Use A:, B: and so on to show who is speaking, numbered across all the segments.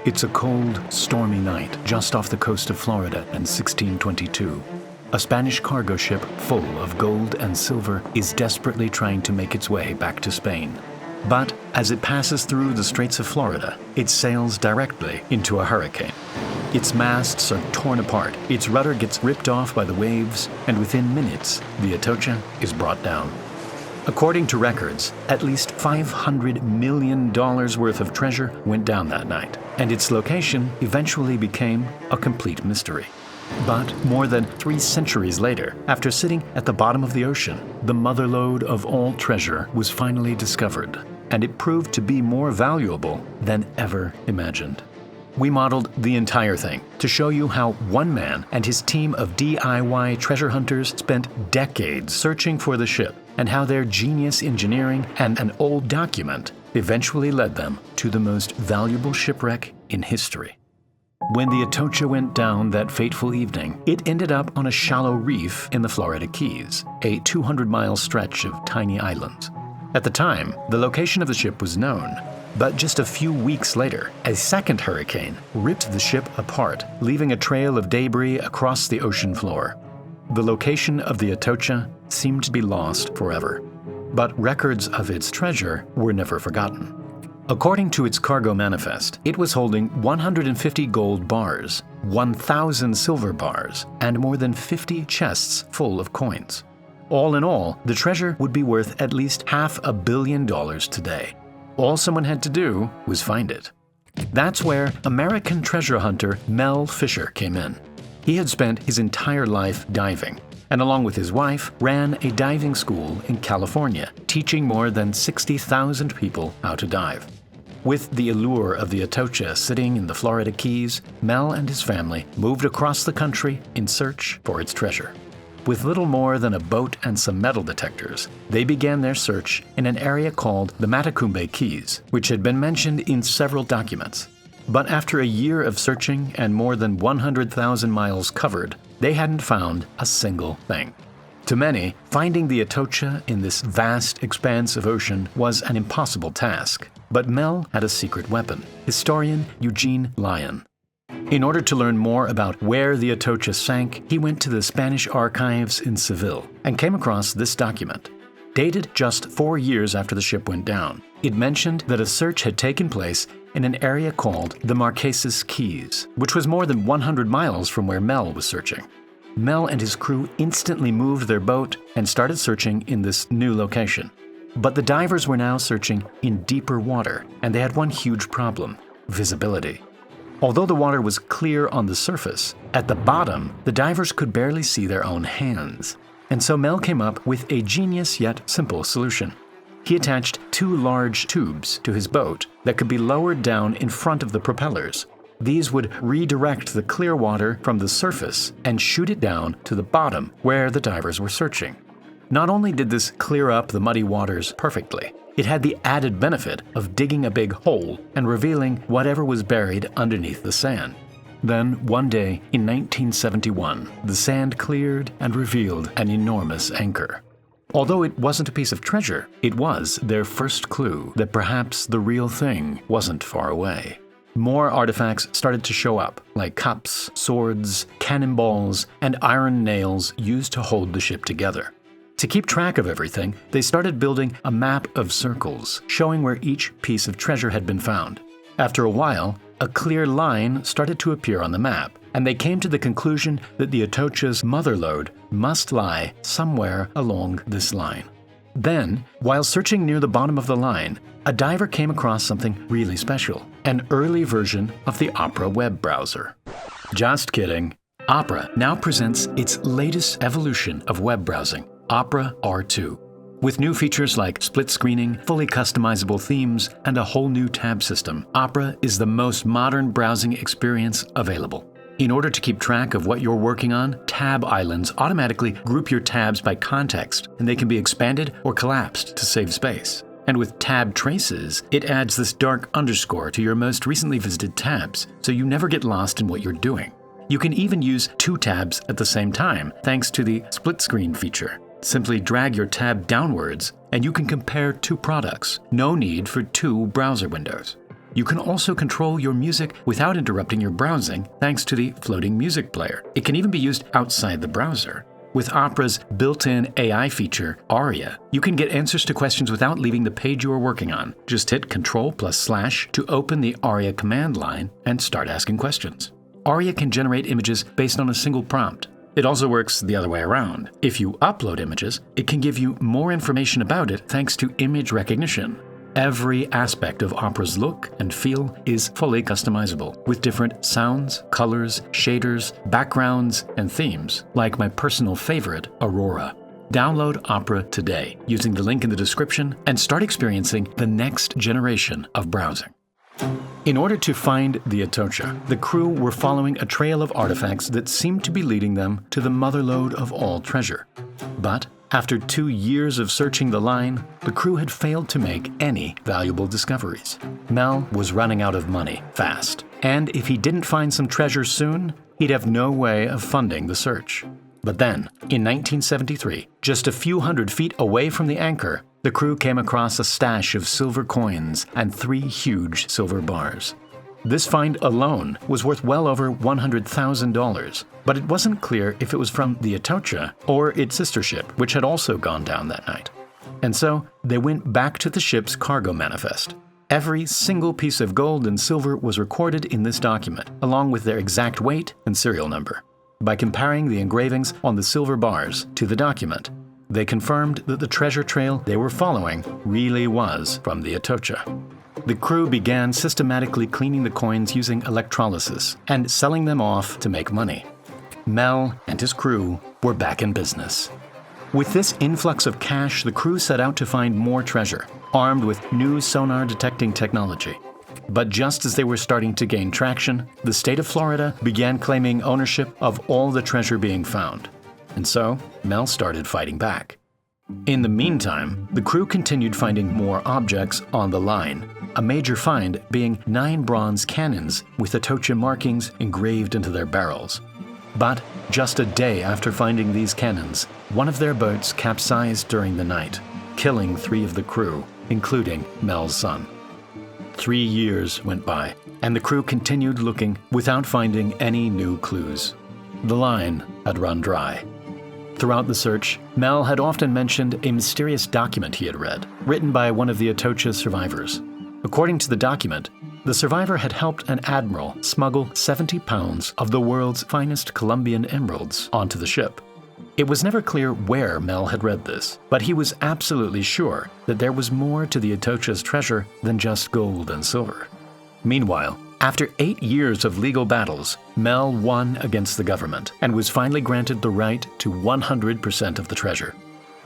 A: It's a cold, stormy night just off the coast of Florida in 1622. A Spanish cargo ship full of gold and silver is desperately trying to make its way back to Spain. But as it passes through the Straits of Florida, it sails directly into a hurricane. Its masts are torn apart, its rudder gets ripped off by the waves, and within minutes, the Atocha is brought down. According to records, at least $500 million worth of treasure went down that night, and its location eventually became a complete mystery. But more than 3 centuries later, after sitting at the bottom of the ocean, the motherlode of all treasure was finally discovered, and it proved to be more valuable than ever imagined. We modeled the entire thing to show you how one man and his team of DIY treasure hunters spent decades searching for the ship, and how their genius engineering and an old document eventually led them to the most valuable shipwreck in history. When the Atocha went down that fateful evening, it ended up on a shallow reef in the Florida Keys, a 200-mile stretch of tiny islands. At the time, the location of the ship was known, but just a few weeks later, a second hurricane ripped the ship apart, leaving a trail of debris across the ocean floor. The location of the Atocha seemed to be lost forever, but records of its treasure were never forgotten. According to its cargo manifest, it was holding 150 gold bars, 1,000 silver bars, and more than 50 chests full of coins. All in all, the treasure would be worth at least $500 million today. All someone had to do was find it. That's where American treasure hunter Mel Fisher came in. He had spent his entire life diving, and along with his wife, ran a diving school in California, teaching more than 60,000 people how to dive. With the allure of the Atocha sitting in the Florida Keys, Mel and his family moved across the country in search for its treasure. With little more than a boat and some metal detectors, they began their search in an area called the Matecumbe Keys, which had been mentioned in several documents. But after a year of searching and more than 100,000 miles covered, they hadn't found a single thing. To many, finding the Atocha in this vast expanse of ocean was an impossible task. But Mel had a secret weapon, historian Eugene Lyon. In order to learn more about where the Atocha sank, he went to the Spanish archives in Seville and came across this document. Dated just 4 years after the ship went down, it mentioned that a search had taken place in an area called the Marquesas Keys, which was more than 100 miles from where Mel was searching. Mel and his crew instantly moved their boat and started searching in this new location. But the divers were now searching in deeper water, and they had one huge problem: visibility. Although the water was clear on the surface, at the bottom, the divers could barely see their own hands. And so Mel came up with a genius yet simple solution. He attached 2 large tubes to his boat that could be lowered down in front of the propellers. These would redirect the clear water from the surface and shoot it down to the bottom where the divers were searching. Not only did this clear up the muddy waters perfectly, it had the added benefit of digging a big hole and revealing whatever was buried underneath the sand. Then, one day in 1971, the sand cleared and revealed an enormous anchor. Although it wasn't a piece of treasure, it was their first clue that perhaps the real thing wasn't far away. More artifacts started to show up, like cups, swords, cannonballs, and iron nails used to hold the ship together. To keep track of everything, they started building a map of circles, showing where each piece of treasure had been found. After a while, a clear line started to appear on the map, and they came to the conclusion that the Atocha's motherlode must lie somewhere along this line. Then, while searching near the bottom of the line, a diver came across something really special: an early version of the Opera web browser. Just kidding. Opera now presents its latest evolution of web browsing, Opera R2. With new features like split screening, fully customizable themes, and a whole new tab system, Opera is the most modern browsing experience available. In order to keep track of what you're working on, tab islands automatically group your tabs by context, and they can be expanded or collapsed to save space. And with tab traces, it adds this dark underscore to your most recently visited tabs, so you never get lost in what you're doing. You can even use 2 tabs at the same time, thanks to the split screen feature. Simply drag your tab downwards, and you can compare 2 products. No need for 2 browser windows. You can also control your music without interrupting your browsing thanks to the floating music player. It can even be used outside the browser. With Opera's built-in AI feature, Aria, you can get answers to questions without leaving the page you are working on. Just hit Ctrl+/ to open the Aria command line and start asking questions. Aria can generate images based on a single prompt. It also works the other way around. If you upload images, it can give you more information about it thanks to image recognition. Every aspect of Opera's look and feel is fully customizable, with different sounds, colors, shaders, backgrounds, and themes, like my personal favorite, Aurora. Download Opera today using the link in the description and start experiencing the next generation of browsing. In order to find the Atocha, the crew were following a trail of artifacts that seemed to be leading them to the motherlode of all treasure. But after 2 years of searching the line, the crew had failed to make any valuable discoveries. Mel was running out of money fast, and if he didn't find some treasure soon, he'd have no way of funding the search. But then, in 1973, just a few hundred feet away from the anchor, the crew came across a stash of silver coins and 3 huge silver bars. This find alone was worth well over $100,000, but it wasn't clear if it was from the Atocha or its sister ship, which had also gone down that night. And so they went back to the ship's cargo manifest. Every single piece of gold and silver was recorded in this document, along with their exact weight and serial number. By comparing the engravings on the silver bars to the document, they confirmed that the treasure trail they were following really was from the Atocha. The crew began systematically cleaning the coins using electrolysis and selling them off to make money. Mel and his crew were back in business. With this influx of cash, the crew set out to find more treasure, armed with new sonar detecting technology. But just as they were starting to gain traction, the state of Florida began claiming ownership of all the treasure being found. And so, Mel started fighting back. In the meantime, the crew continued finding more objects on the line, a major find being 9 bronze cannons with Atocha markings engraved into their barrels. But just a day after finding these cannons, one of their boats capsized during the night, killing 3 of the crew, including Mel's son. 3 years went by, and the crew continued looking without finding any new clues. The line had run dry. Throughout the search, Mel had often mentioned a mysterious document he had read, written by one of the Atocha survivors. According to the document, the survivor had helped an admiral smuggle 70 pounds of the world's finest Colombian emeralds onto the ship. It was never clear where Mel had read this, but he was absolutely sure that there was more to the Atocha's treasure than just gold and silver. Meanwhile, after 8 years of legal battles, Mel won against the government and was finally granted the right to 100% of the treasure.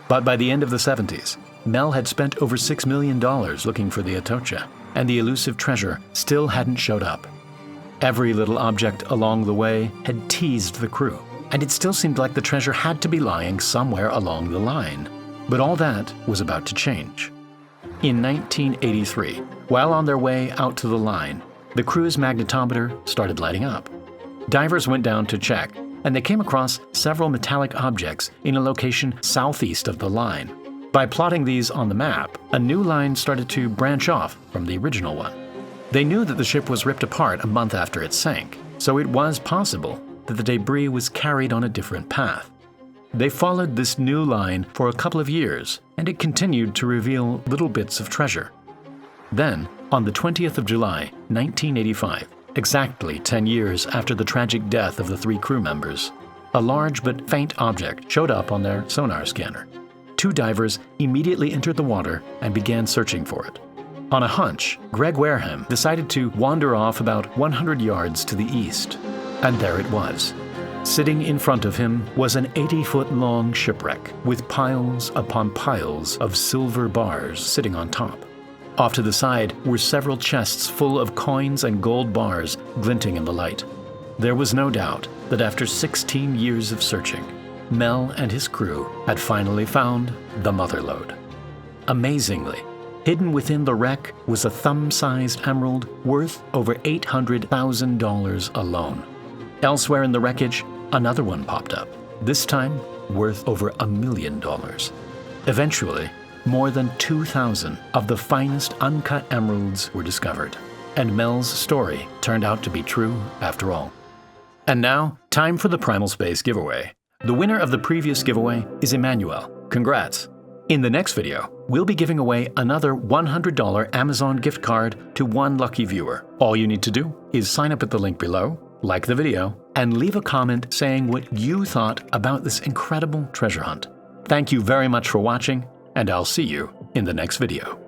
A: But by the end of the 70s, Mel had spent over $6 million looking for the Atocha, and the elusive treasure still hadn't showed up. Every little object along the way had teased the crew, and it still seemed like the treasure had to be lying somewhere along the line. But all that was about to change. In 1983, while on their way out to the line, the crew's magnetometer started lighting up. Divers went down to check, and they came across several metallic objects in a location southeast of the line. By plotting these on the map, a new line started to branch off from the original one. They knew that the ship was ripped apart a month after it sank, so it was possible that the debris was carried on a different path. They followed this new line for a couple of years, and it continued to reveal little bits of treasure. Then, on the 20th of July, 1985, exactly 10 years after the tragic death of the 3 crew members, a large but faint object showed up on their sonar scanner. 2 divers immediately entered the water and began searching for it. On a hunch, Greg Wareham decided to wander off about 100 yards to the east. And there it was. Sitting in front of him was an 80-foot-long shipwreck with piles upon piles of silver bars sitting on top. Off to the side were several chests full of coins and gold bars glinting in the light. There was no doubt that after 16 years of searching, Mel and his crew had finally found the motherlode. Amazingly, hidden within the wreck was a thumb-sized emerald worth over $800,000 alone. Elsewhere in the wreckage, another one popped up, this time worth over $1 million. Eventually, more than 2,000 of the finest uncut emeralds were discovered. and Mel's story turned out to be true after all. And now, time for the Primal Space giveaway. The winner of the previous giveaway is Emmanuel. Congrats! In the next video, we'll be giving away another $100 Amazon gift card to one lucky viewer. All you need to do is sign up at the link below, like the video, and leave a comment saying what you thought about this incredible treasure hunt. Thank you very much for watching, and I'll see you in the next video.